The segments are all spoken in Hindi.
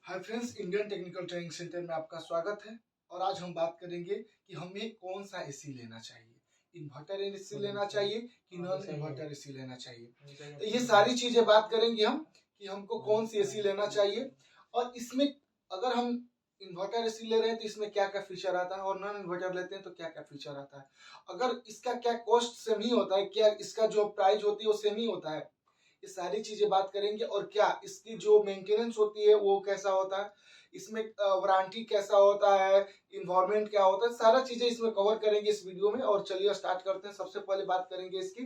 Hi friends, Indian technical training centre में आपका स्वागत है। और आज हम बात करेंगे कि हमें कौन सा एसी लेना चाहिए, इन्वर्टर एसी लेना चाहिए कि नॉन इन्वर्टर एसी लेना चाहिए। तो ये सारी चीजें बात करेंगे हम कि हमको कौन सी एसी लेना चाहिए और इसमें अगर हम इन्वर्टर एसी ले रहे हैं तो इसमें क्या क्या फीचर आता है और नॉन इन्वर्टर लेते हैं तो क्या क्या फीचर आता है। अगर इसका क्या कॉस्ट सेम ही होता है, क्या इसका जो प्राइस होती है वो सेम ही होता है, ये सारी चीजें बात करेंगे। और क्या इसकी जो मेंटेनेंस होती है वो कैसा होता है, इसमें वारंटी कैसा होता है, इन्वायरमेंट क्या होता है, सारा चीजें इसमें कवर करेंगे इस वीडियो में। और चलिए स्टार्ट करते हैं। सबसे पहले बात करेंगे इसकी,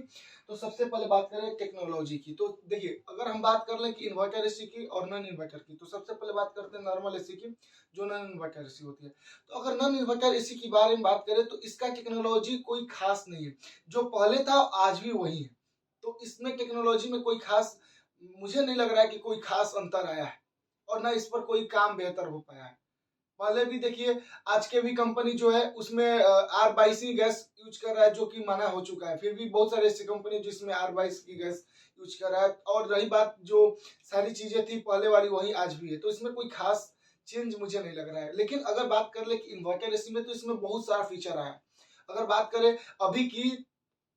तो सबसे पहले बात करें टेक्नोलॉजी की। तो देखिए, अगर हम बात कर लें कि इन्वर्टर एसी की और नॉन इन्वर्टर की, तो सबसे पहले बात करते हैं नॉर्मल एसी की, जो नॉन इन्वर्टर एसी होती है। तो अगर नॉन इन्वर्टर एसी के बारे में बात करें तो इसका टेक्नोलॉजी कोई खास नहीं है, जो पहले था आज भी वही है। तो इसमें टेक्नोलॉजी में कोई खास, मुझे नहीं लग रहा है कि कोई खास अंतर आया है और ना इस पर कोई काम बेहतर हो पाया है। पहले भी देखिए, आज के भी कंपनी जो है उसमें R22 गैस यूज कर रहा है, जो कि मना हो चुका है। फिर भी बहुत सारे ऐसी कंपनी जिसमें R22 की गैस यूज कर रहा है। और रही बात, जो सारी चीजें थी पहले वाली वही आज भी है, तो इसमें कोई खास चेंज मुझे नहीं लग रहा है। लेकिन अगर बात कर ले कि इन्वर्टर एसी में, तो इसमें बहुत सारा फीचर आया है। अगर बात करें अभी की,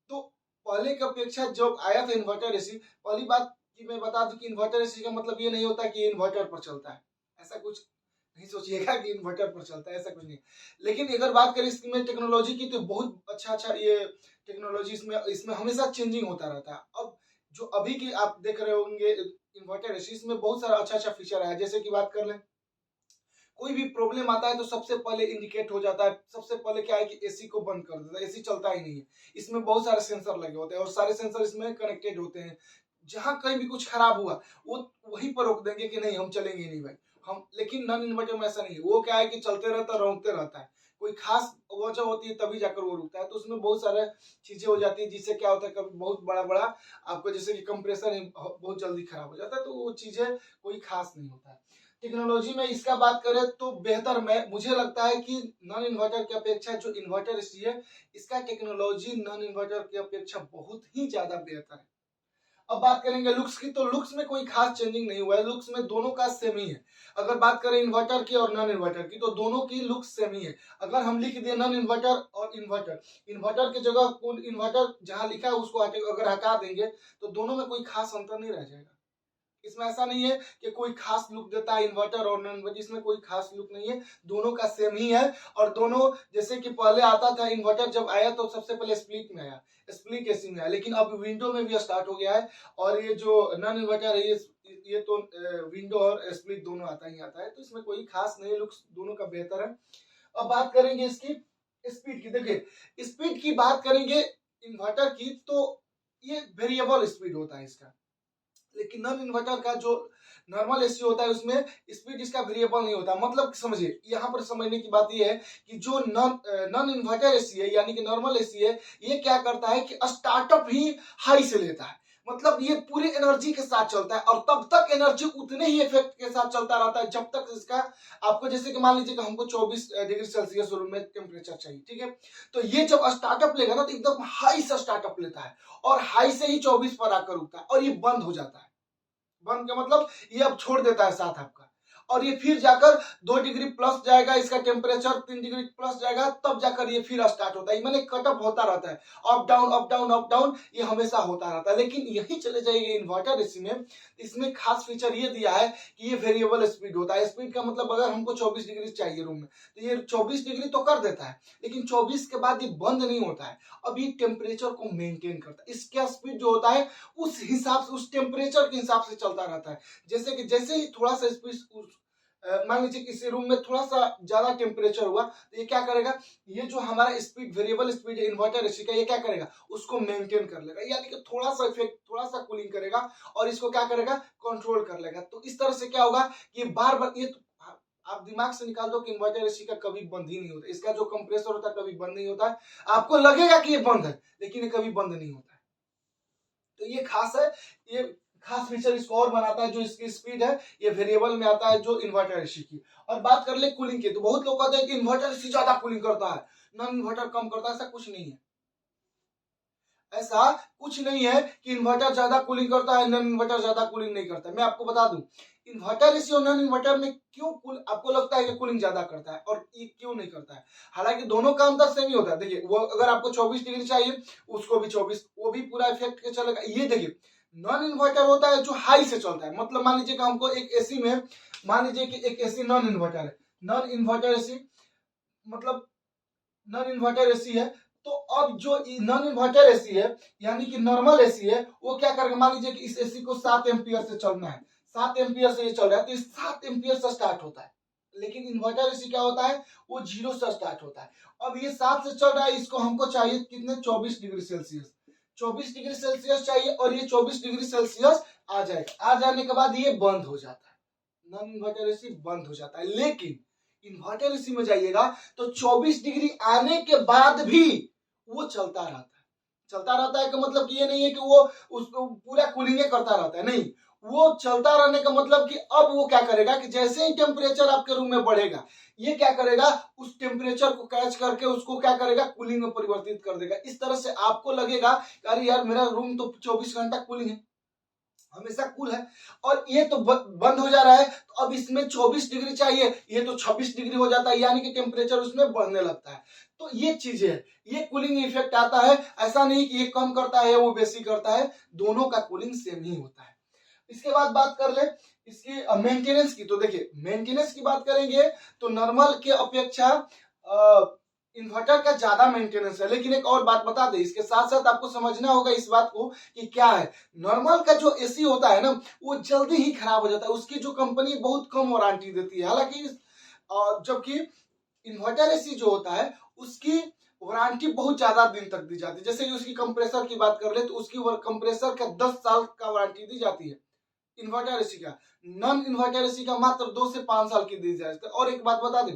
तो पहले की अपेक्षा जब आया था इन्वर्टर एसी, पहली बात कि मैं बता दूं कि इन्वर्टर एसी का मतलब ये नहीं होता कि इन्वर्टर पर चलता है, ऐसा कुछ नहीं सोचिएगा कि इन्वर्टर पर चलता है, ऐसा कुछ नहीं। लेकिन अगर बात करें इसमें टेक्नोलॉजी की, तो बहुत अच्छा अच्छा ये टेक्नोलॉजी इसमें इसमें हमेशा चेंजिंग होता रहता है। अब जो अभी की आप देख रहे होंगे इन्वर्टर एसी, इसमें बहुत सारा अच्छा अच्छा फीचर है। जैसे कि बात कर लें, कोई भी प्रॉब्लम आता है तो सबसे पहले इंडिकेट हो जाता है। सबसे पहले क्या है कि एसी को बंद कर देता है, एसी चलता ही नहीं है। इसमें बहुत सारे सेंसर लगे होते हैं और सारे सेंसर इसमें कनेक्टेड होते हैं। जहां कहीं भी कुछ खराब हुआ वो वहीं पर रोक देंगे कि नहीं, हम चलेंगे नहीं भाई हम। लेकिन नॉन इन्वर्टर में ऐसा नहीं है, वो क्या है कि चलते रहता है, रोकते रहता है। कोई खास वजह होती है तभी जाकर वो रुकता है। तो उसमें बहुत सारे चीजें हो जाती है, जिससे क्या होता है कभी बहुत बड़ा बड़ा आपको, जैसे कि कंप्रेसर बहुत जल्दी खराब हो जाता है। तो वो चीजें कोई खास नहीं होता है। टेक्नोलॉजी में इसका बात करें तो बेहतर, मैं मुझे लगता है कि नॉन इन्वर्टर की अपेक्षा जो इन्वर्टर एसी है, इसका टेक्नोलॉजी नॉन इन्वर्टर की अपेक्षा बहुत ही ज्यादा बेहतर है। अब बात करेंगे लुक्स की, तो लुक्स में कोई खास चेंजिंग नहीं हुआ है, लुक्स में दोनों का सेम ही है। अगर बात करें इन्वर्टर की और नॉन इन्वर्टर की, तो दोनों की लुक्स सेम ही है। अगर हम लिख दिए नॉन इन्वर्टर और इन्वर्टर, इन्वर्टर की जगह इन्वर्टर जहां लिखा है उसको अगर हटा देंगे, तो दोनों में कोई खास अंतर नहीं रह जाएगा। इसमें ऐसा नहीं है कि कोई खास लुक देता है इन्वर्टर और नॉन इन्वर्टर, इसमें कोई खास लुक नहीं है, दोनों का सेम ही है। और दोनों, जैसे कि पहले आता था इन्वर्टर जब आया तो सबसे पहले स्प्लिट में आया, स्प्लिट एसी में आया, लेकिन अब विंडो में भी स्टार्ट हो गया है। और ये जो नॉन इन्वर्टर है ये तो विंडो और स्प्लिट दोनों आता ही आता है। तो इसमें कोई खास नहीं, लुक्स दोनों का बेहतर है। अब बात करेंगे इसकी स्पीड की। देखिए, स्पीड की बात करेंगे इन्वर्टर की, तो ये वेरिएबल स्पीड होता है इसका। लेकिन नॉन इन्वर्टर का जो नॉर्मल एसी होता है उसमें स्पीड इसका वेरिएबल नहीं होता। मतलब समझिए, यहाँ पर समझने की बात ये है कि जो नॉन इन्वर्टर एसी है, यानी कि नॉर्मल एसी है, ये क्या करता है कि स्टार्टअप ही हाई से लेता है। मतलब ये पूरी एनर्जी के साथ चलता है और तब तक एनर्जी उतने ही इफेक्ट के साथ चलता रहता है जब तक इसका, आपको जैसे कि मान लीजिए कि हमको 24 डिग्री सेल्सियस रूम में टेम्परेचर चाहिए, ठीक है। तो ये जब स्टार्टअप लेगा ना, तो एकदम हाई से स्टार्टअप लेता है और हाई से ही 24 पर आकर रुकता है और ये बंद हो जाता है। बंद का मतलब ये अब छोड़ देता है साथ आपका, और ये फिर जाकर 2 डिग्री प्लस जाएगा, इसका टेम्परेचर 3 डिग्री प्लस जाएगा, तब जाकर ये फिर स्टार्ट होता है। मैंने कटअप होता रहता है, up down up down up down, ये हमेशा होता रहता है। लेकिन यही चले जाइए इन्वर्टर एसी में, इसमें खास फीचर ये दिया है कि ये वेरिएबल स्पीड होता है। स्पीड का मतलब अगर हमको 24 डिग्री चाहिए रूम में, तो ये 24 डिग्री तो कर देता है, लेकिन 24 के बाद ये बंद नहीं होता है। अब ये टेम्परेचर को मेंटेन करता है। इसका स्पीड जो होता है उस हिसाब से, उस टेम्परेचर के हिसाब से चलता रहता है। जैसे कि जैसे ही थोड़ा सा स्पीड, मान लीजिए किसी रूम में थोड़ा सा ज्यादा टेम्परेचर हुआ, तो ये क्या करेगा, ये जो हमारा स्पीड वेरिएबल स्पीड है इन्वर्टर एसी का, ये क्या करेगा, उसको मेंटेन कर लेगा। यानी कि थोड़ा सा इफेक्ट, थोड़ा सा कूलिंग करेगा और इसको क्या करेगा, कंट्रोल कर लेगा। तो इस तरह से क्या होगा कि बार बार ये आप दिमाग से निकाल दो कि इन्वर्टर एसी का कभी बंद ही नहीं होता। इसका जो कंप्रेसर होता है कभी बंद नहीं होता है। आपको लगेगा कि ये बंद है, लेकिन ये कभी बंद नहीं होता है। तो ये खास है, ये खास फीचर इसको और बनाता है। जो इसकी स्पीड है ये वेरिएबल में आता है, जो इन्वर्टर एसी की। और बात कर ले कूलिंग की, तो बहुत लोग कहते हैं कि इन्वर्टर एसी ज्यादा कूलिंग करता है, नॉन इन्वर्टर कम करता है। ऐसा कुछ नहीं है। ऐसा कुछ नहीं है कि इन्वर्टर ज्यादा कूलिंग करता है, नॉन इन्वर्टर ज्यादा कूलिंग नहीं करता है। मैं आपको बता दूं इन्वर्टर एसी और नॉन इन्वर्टर में क्यों आपको लगता है कि कूलिंग ज्यादा करता है और ये क्यों नहीं करता है। हालांकि दोनों का अंतर सेम ही होता है। देखिए वो अगर आपको 24 डिग्री चाहिए उसको भी 24, वो भी पूरा इफेक्ट के चलेगा। ये देखिए नॉन इन्वर्टर होता है जो हाई से चलता है। मतलब मान लीजिए कि हमको एक एसी में, मान लीजिए कि एक एसी नॉन इन्वर्टर है, नॉन इन्वर्टर एसी मतलब नॉन इन्वर्टर एसी है। तो अब जो नॉन इन्वर्टर एसी है यानी कि नॉर्मल एसी है, वो क्या करेगा, मान लीजिए कि इस एसी को 7 एम्पियर से चलना है, 7 एम्पियर से ये चल रहा है, तो इस 7 एम्पियर से स्टार्ट होता है। लेकिन इन्वर्टर एसी क्या होता है, वो 0 से स्टार्ट होता है। अब ये 7 से चल रहा है, इसको हमको चाहिए कितने, 24 डिग्री सेल्सियस, 24 डिग्री सेल्सियस चाहिए और ये 24 डिग्री सेल्सियस आ जाएगा। आ जाने के बाद ये बंद हो जाता है, नॉन इन्वर्टर एसी बंद हो जाता है। लेकिन इन्वर्टर एसी में जाइएगा तो 24 डिग्री आने के बाद भी वो चलता रहता है। चलता रहता है का मतलब कि ये नहीं है कि वो उसको पूरा कूलिंग करता रहता है, नहीं, वो चलता रहने का मतलब कि अब वो क्या करेगा कि जैसे ही टेम्परेचर आपके रूम में बढ़ेगा, ये क्या करेगा, उस टेम्परेचर को कैच करके उसको क्या करेगा, कूलिंग में परिवर्तित कर देगा। इस तरह से आपको लगेगा अरे यार मेरा रूम तो 24 घंटा कूलिंग है, हमेशा कूल है, और ये तो बंद हो जा रहा है, तो अब इसमें 24 डिग्री चाहिए, ये तो 26 डिग्री हो जाता है, यानी कि टेम्परेचर उसमें बढ़ने लगता है। तो ये चीजें है, ये कूलिंग इफेक्ट आता है। ऐसा नहीं कि ये कम करता है वो बेसी करता है, दोनों का कूलिंग सेम ही होता है। इसके बाद बात कर ले इसकी मेंटेनेंस की। तो देखिए मेंटेनेंस की बात करेंगे तो नॉर्मल के अपेक्षा इन्वर्टर का ज्यादा मेंटेनेंस है। लेकिन एक और बात बता दे, इसके साथ साथ आपको समझना होगा इस बात को कि क्या है, नॉर्मल का जो एसी होता है ना, वो जल्दी ही खराब हो जाता है, उसकी जो कंपनी बहुत कम वारंटी देती है। हालांकि जबकि इन्वर्टर एसी जो होता है उसकी वारंटी बहुत ज्यादा दिन तक दी जाती है। जैसे कि उसकी कंप्रेसर की बात कर ले तो उसकी कंप्रेसर का 10 साल का वारंटी दी जाती है इन्वर्टर एसी का। नॉन इन्वर्टर एसी का मात्र 2 से 5 साल की दी जाती है। और एक बात बता दें,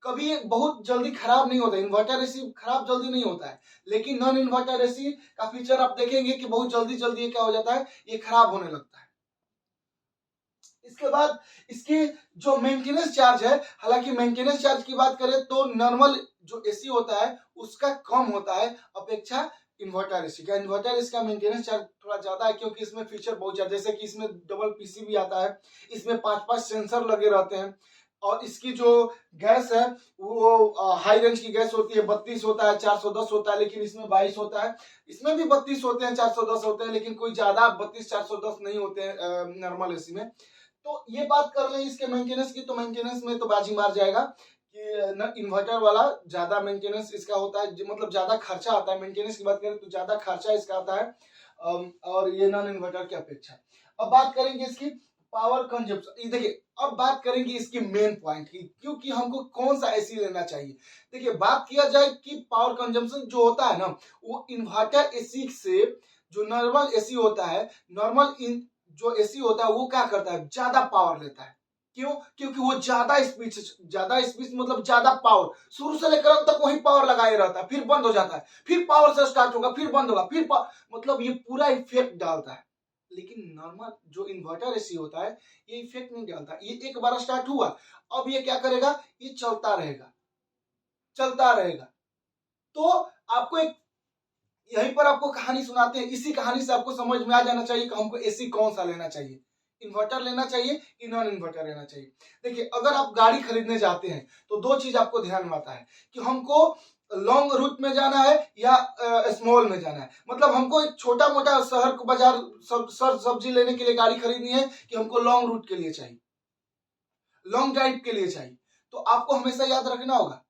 कभी ये बहुत जल्दी खराब नहीं होता, इन्वर्टर एसी खराब जल्दी नहीं होता है, लेकिन नॉन इन्वर्टर एसी का फीचर आप देखेंगे कि बहुत जल्दी जल्दी ये क्या हो जाता है, ये खराब होने लगता है। इसके बाद इसकी जो मेंटेनेंस चार्ज है, हालांकि मेंटेनेंस चार्ज की बात करें तो नॉर्मल जो एसी होता है उसका कम होता है अपेक्षा इन्वर्टर एसी का। इन्वर्टर एसी का मेंटेनेंस चार्ज थोड़ा ज्यादा है क्योंकि इसमें फीचर बहुत ज्यादा, जैसे कि इसमें डबल पीसी भी आता है, इसमें 5-5 सेंसर लगे रहते हैं, और इसकी जो गैस है वो हाई रेंज की गैस होती है, 32 होता है, 410 होता है, लेकिन इसमें 22 होता है। इसमें भी 32 होते हैं, 410 होते हैं, लेकिन कोई ज्यादा 32-410 नहीं होते हैं नॉर्मल एसी में। तो ये बात कर लें इसके मेंटेनेंस की, तो मेंटेनेंस में तो बाजी मार जाएगा कि इन्वर्टर वाला ज्यादा मेंटेनेंस इसका होता है, मतलब ज्यादा खर्चा आता है। मेंटेनेंस की बात करें तो ज्यादा खर्चा इसका आता है और ये नॉन इन्वर्टर की अपेक्षा। अब बात करेंगे इसकी पावर कंजप्शन। देखिए अब बात करेंगे इसकी मेन पॉइंट की, क्योंकि हमको कौन सा एसी लेना चाहिए। देखिए बात किया जाए कि पावर कंजम्पशन जो होता है ना, वो इन्वर्टर एसी से जो नॉर्मल एसी होता है, नॉर्मल जो एसी होता है वो क्या करता है, ज्यादा पावर लेता है। क्यों, क्योंकि वो ज्यादा स्पीड मतलब ज्यादा पावर, शुरू से लेकर अंत तक वही पावर लगाए रहता है, फिर बंद हो जाता है, फिर पावर से स्टार्ट होगा, फिर बंद होगा, फिर मतलब ये पूरा इफेक्ट डालता है। लेकिन नॉर्मल जो इन्वर्टर एसी होता है ये इफेक्ट नहीं डालता। ये एक बार स्टार्ट हुआ, अब ये क्या करेगा, ये चलता रहेगा, चलता रहेगा। तो आपको एक यहीं पर आपको कहानी सुनाते हैं, इसी कहानी से आपको समझ में आ जाना चाहिए कि हमको एसी कौन सा लेना चाहिए, इन्वर्टर लेना चाहिए कि नॉन इन्वर्टर लेना चाहिए। देखिए अगर आप गाड़ी खरीदने जाते हैं तो दो चीज आपको ध्यान में आता है कि हमको लॉन्ग रूट में जाना है या स्मॉल में जाना है। मतलब हमको एक छोटा मोटा शहर को बाजार सब्जी लेने के लिए गाड़ी खरीदनी है कि हमको लॉन्ग रूट के लिए चाहिए, लॉन्ग ड्राइव के लिए चाहिए, तो आपको हमेशा याद रखना होगा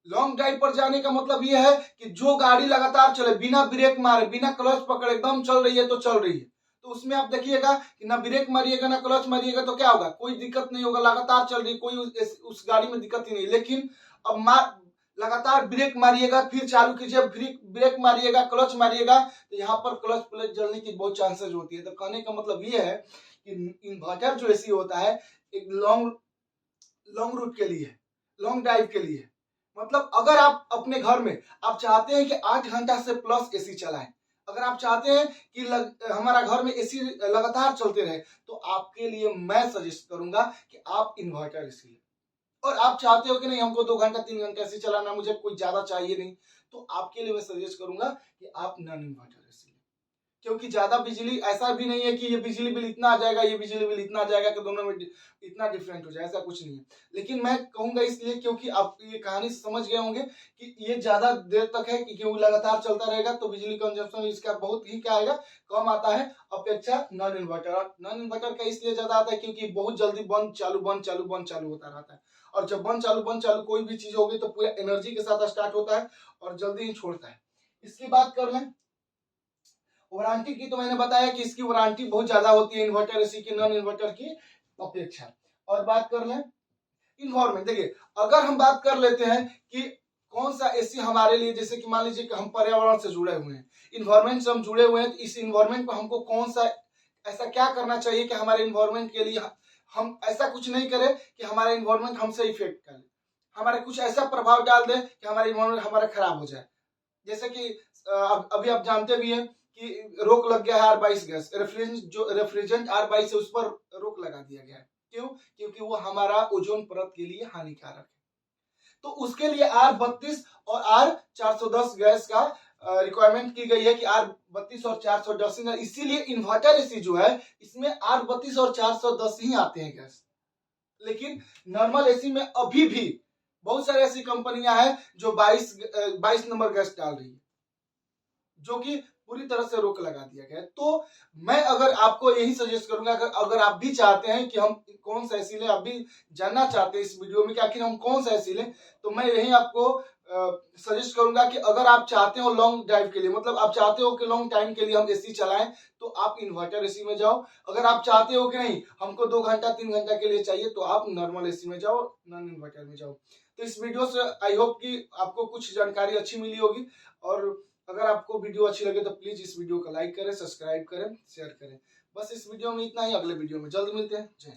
लॉन्ग ड्राइव पर जाने का मतलब यह है कि जो गाड़ी लगातार चले, बिना ब्रेक मारे, बिना क्लच पकड़े एकदम चल रही है तो चल रही है, तो उसमें आप देखिएगा कि ना ब्रेक मारिएगा ना क्लच मारिएगा तो क्या होगा, कोई दिक्कत नहीं होगा, लगातार चल रही, कोई उस गाड़ी में दिक्कत ही नहीं। लेकिन अब लगातार ब्रेक मारिएगा, फिर चालू कीजिए, फिर ब्रेक मारिएगा, क्लच मारिएगा, तो यहाँ पर क्लच प्लेट जलने की बहुत चांसेस होती है। तो कहने का मतलब ये है कि इन्वर्टर जो एसी होता है एक लॉन्ग रूट के लिए, लॉन्ग ड्राइव के लिए। मतलब अगर आप अपने घर में आप चाहते हैं कि 8 घंटा से प्लस एसी चलाएं, अगर आप चाहते हैं कि हमारा घर में एसी लगातार चलते रहे, तो आपके लिए मैं सजेस्ट करूंगा कि आप इन्वर्टर एसी लें। और आप चाहते हो कि नहीं हमको 2 घंटा 3 घंटा एसी चलाना, मुझे कोई ज्यादा चाहिए नहीं, तो आपके लिए मैं सजेस्ट करूंगा कि आप नॉन इन्वर्टर एसी लें, क्योंकि ज्यादा बिजली, ऐसा भी नहीं है कि ये बिजली बिल इतना आ जाएगा, ये बिजली बिल इतना आ जाएगा कि दोनों में इतना डिफरेंट हो जाए, ऐसा कुछ नहीं है। लेकिन मैं कहूंगा इसलिए क्योंकि आप ये कहानी से समझ गए होंगे कि ये ज्यादा देर तक है कि क्योंकि लगातार चलता रहेगा तो बिजली कंजप्शन इसका बहुत ही क्या आएगा, कम आता है अपेक्षा नॉन इन्वर्टर। नॉन इन्वर्टर का इसलिए ज्यादा आता है क्योंकि बहुत जल्दी बंद चालू बंद चालू बंद चालू होता रहता है, और जब बंद चालू कोई भी चीज होगी तो पूरा एनर्जी के साथ स्टार्ट होता है और जल्दी ही छोड़ता है। इसकी बात कर लें वारंटी की, तो मैंने बताया कि इसकी वारंटी बहुत ज्यादा होती है इन्वर्टर एसी की नॉन इन्वर्टर की अपेक्षा। और बात कर लें इन्वायरमेंट, देखिए अगर हम बात कर लेते हैं कि कौन सा एसी हमारे लिए, जैसे कि मान लीजिए कि हम पर्यावरण से जुड़े हुए हैं, इन्वायरमेंट से हम जुड़े हुए हैं, तो इस इन्वायरमेंट पर हमको कौन सा ऐसा क्या करना चाहिए कि हमारे इन्वायरमेंट के लिए हम ऐसा कुछ नहीं करें कि हमारा इन्वायरमेंट हमसे इफेक्ट करे, हमारे कुछ ऐसा प्रभाव डाल दे कि हमारा इन्वायरमेंट हमारा खराब हो जाए। जैसे कि अभी आप जानते भी हैं कि रोक लग गया है R22 गैस, रेफ्रिजरेंट R22 है उस पर रोक लगा दिया गया है। क्यों? क्योंकि वो हमारा ओजोन परत के लिए हानिकारक है। तो उसके लिए R32 और R410 गैस का रिक्वायरमेंट की गई है कि R32 और 410, इसीलिए इन्वर्टर एसी जो है इसमें R32 और 410 ही आते हैं गैस। लेकिन नॉर्मल एसी में अभी भी बहुत सारी ऐसी कंपनियां हैं जो 22 नंबर गैस डाल रही है, जो कि पूरी तरह से रोक लगा दिया गया है। तो मैं अगर आपको यही सजेस्ट करूंगा, अगर आप भी चाहते हैं कि हम कौन सा एसी लें, आप भी जानना चाहते हैं इस वीडियो में कि आखिर हम कौन सा एसी लें, तो मैं यही आपको सजेस्ट करूंगा कि अगर आप चाहते हो लॉन्ग ड्राइव के लिए, मतलब आप चाहते हो कि लॉन्ग टाइम के लिए हम एसी चलाएं, तो आप इन्वर्टर एसी में जाओ। अगर आप चाहते हो कि नहीं हमको 2 घंटा 3 घंटा के लिए चाहिए, तो आप नॉर्मल एसी में जाओ, नॉन इन्वर्टर में जाओ। तो इस वीडियो से आई होप कि आपको कुछ जानकारी अच्छी मिली होगी, और अगर आपको वीडियो अच्छी लगे तो प्लीज इस वीडियो को लाइक करें, सब्सक्राइब करें, शेयर करें। बस इस वीडियो में इतना ही, अगले वीडियो में जल्द मिलते हैं। जय हिंद।